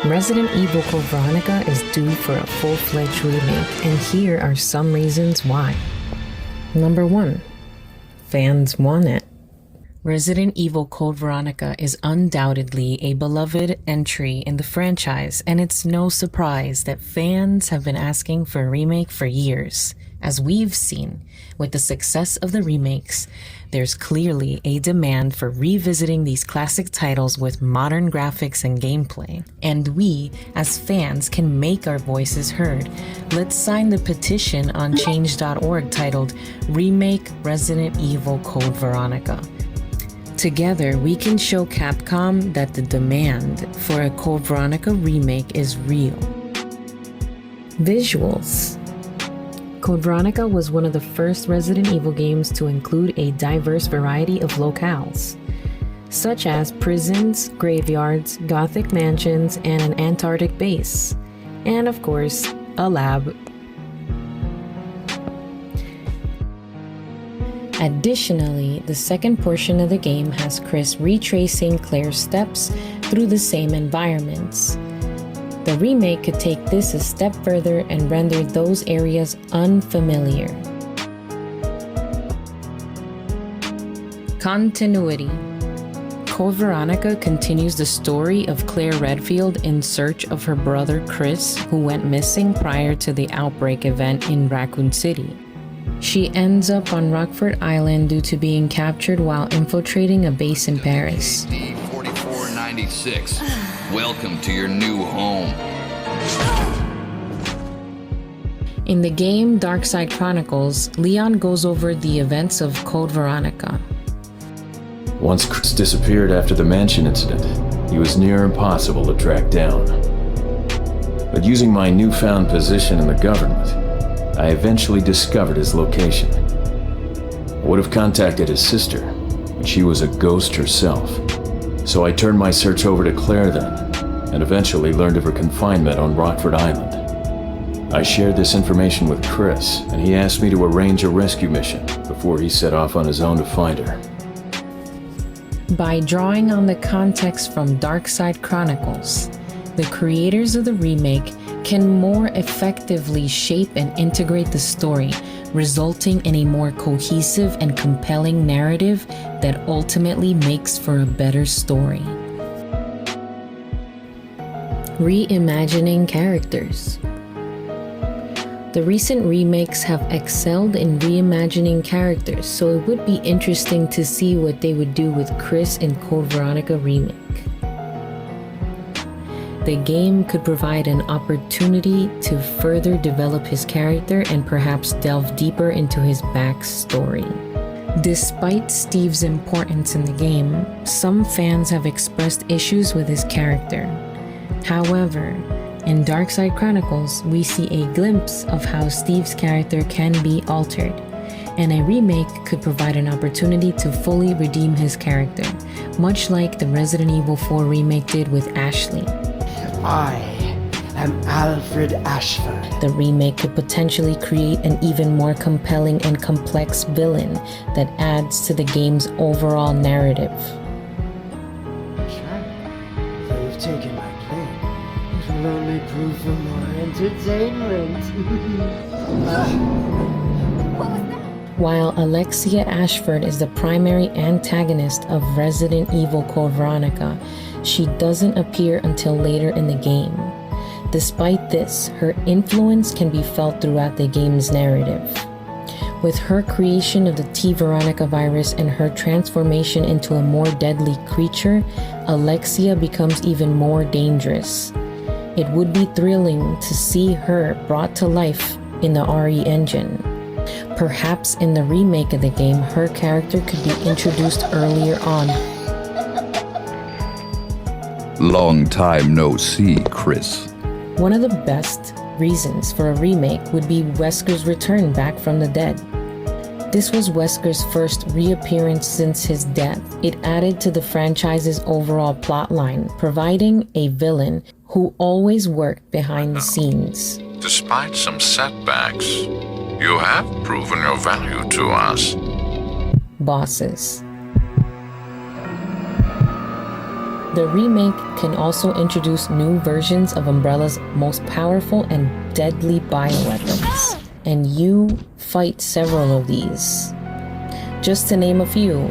Resident Evil Code Veronica is due for a full-fledged remake, and here are some reasons why. Number 1. Fans want it. Resident Evil Code Veronica is undoubtedly a beloved entry in the franchise, and it's no surprise that fans have been asking for a remake for years. As we've seen, with the success of the remakes, there's clearly a demand for revisiting these classic titles with modern graphics and gameplay. And we, as fans, can make our voices heard. Let's sign the petition on change.org titled Remake Resident Evil Code Veronica. Together, we can show Capcom that the demand for a Code Veronica remake is real. Visuals. Code Veronica was one of the first Resident Evil games to include a diverse variety of locales, such as prisons, graveyards, gothic mansions, and an Antarctic base, and of course, a lab. Additionally, the second portion of the game has Chris retracing Claire's steps through the same environments. The remake could take this a step further and render those areas unfamiliar. Continuity. Code Veronica continues the story of Claire Redfield in search of her brother Chris, who went missing prior to the outbreak event in Raccoon City. She ends up on Rockford Island due to being captured while infiltrating a base in Paris. HD4496, welcome to your new home. In the game Darkside Chronicles, Leon goes over the events of Code Veronica. Once Chris disappeared after the mansion incident, he was near impossible to track down. But using my newfound position in the government, I eventually discovered his location. I would have contacted his sister, but she was a ghost herself. So I turned my search over to Claire then, and eventually learned of her confinement on Rockford Island. I shared this information with Chris, and he asked me to arrange a rescue mission before he set off on his own to find her. By drawing on the context from Darkside Chronicles, the creators of the remake can more effectively shape and integrate the story, resulting in a more cohesive and compelling narrative that ultimately makes for a better story. Reimagining characters. The recent remakes have excelled in reimagining characters, so it would be interesting to see what they would do with Chris in Code Veronica Remake. The game could provide an opportunity to further develop his character and perhaps delve deeper into his backstory. Despite Steve's importance in the game, some fans have expressed issues with his character. However, in Darkside Chronicles, we see a glimpse of how Steve's character can be altered, and a remake could provide an opportunity to fully redeem his character, much like the Resident Evil 4 remake did with Ashley. I am Alfred Ashford. The remake could potentially create an even more compelling and complex villain that adds to the game's overall narrative. Sure. They've taken my plane. It will only prove for more entertainment. While Alexia Ashford is the primary antagonist of Resident Evil Code Veronica, she doesn't appear until later in the game. Despite this, her influence can be felt throughout the game's narrative. With her creation of the T. Veronica virus and her transformation into a more deadly creature, Alexia becomes even more dangerous. It would be thrilling to see her brought to life in the RE engine. Perhaps in the remake of the game, her character could be introduced earlier on. Long time no see, Chris. One of the best reasons for a remake would be Wesker's return back from the dead. This was Wesker's first reappearance since his death. It added to the franchise's overall plotline, providing a villain who always worked behind the scenes. Despite some setbacks, you have proven your value to us. Bosses. The remake can also introduce new versions of Umbrella's most powerful and deadly bioweapons, and you fight several of these. Just to name a few: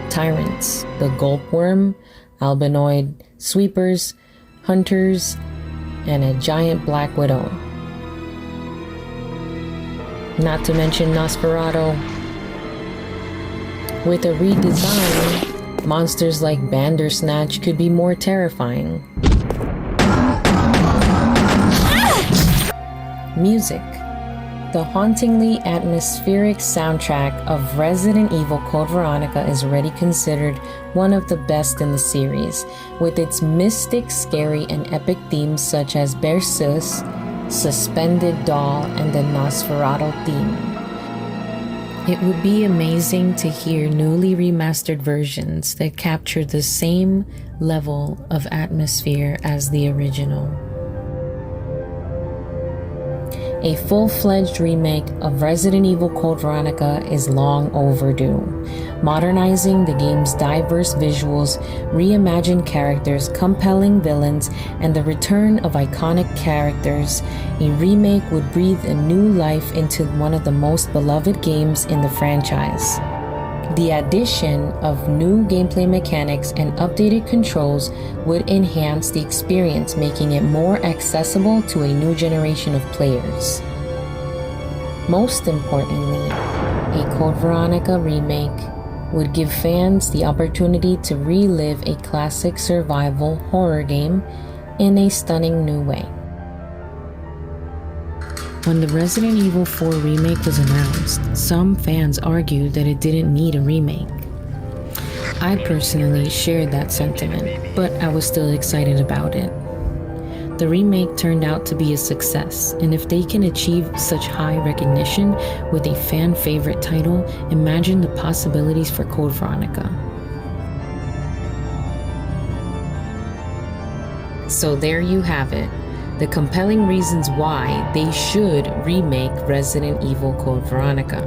Tyrants, the Gulpworm, Albinoid, Sweepers, Hunters, and a giant Black Widow. Not to mention Nosferatu. With a redesign, monsters like Bandersnatch could be more terrifying. Music. The hauntingly atmospheric soundtrack of Resident Evil Code Veronica is already considered one of the best in the series, with its mystic, scary, and epic themes such as Berceuse, Suspended Doll, and the Nosferatu theme. It would be amazing to hear newly remastered versions that capture the same level of atmosphere as the original. A full-fledged remake of Resident Evil Code Veronica is long overdue, modernizing the game's diverse visuals, reimagined characters, compelling villains, and the return of iconic characters. A remake would breathe a new life into one of the most beloved games in the franchise. The addition of new gameplay mechanics and updated controls would enhance the experience, making it more accessible to a new generation of players. Most importantly, a Code Veronica remake would give fans the opportunity to relive a classic survival horror game in a stunning new way. When the Resident Evil 4 remake was announced, some fans argued that it didn't need a remake. I personally shared that sentiment, but I was still excited about it. The remake turned out to be a success, and if they can achieve such high recognition with a fan-favorite title, imagine the possibilities for Code Veronica. So there you have it. The compelling reasons why they should remake Resident Evil Code Veronica.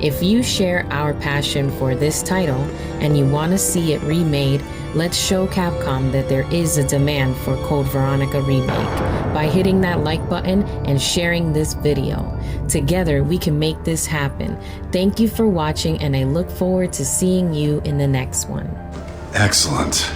If you share our passion for this title and you want to see it remade, let's show Capcom that there is a demand for Code Veronica remake by hitting that like button and sharing this video. Together we can make this happen. Thank you for watching, and I look forward to seeing you in the next one. Excellent.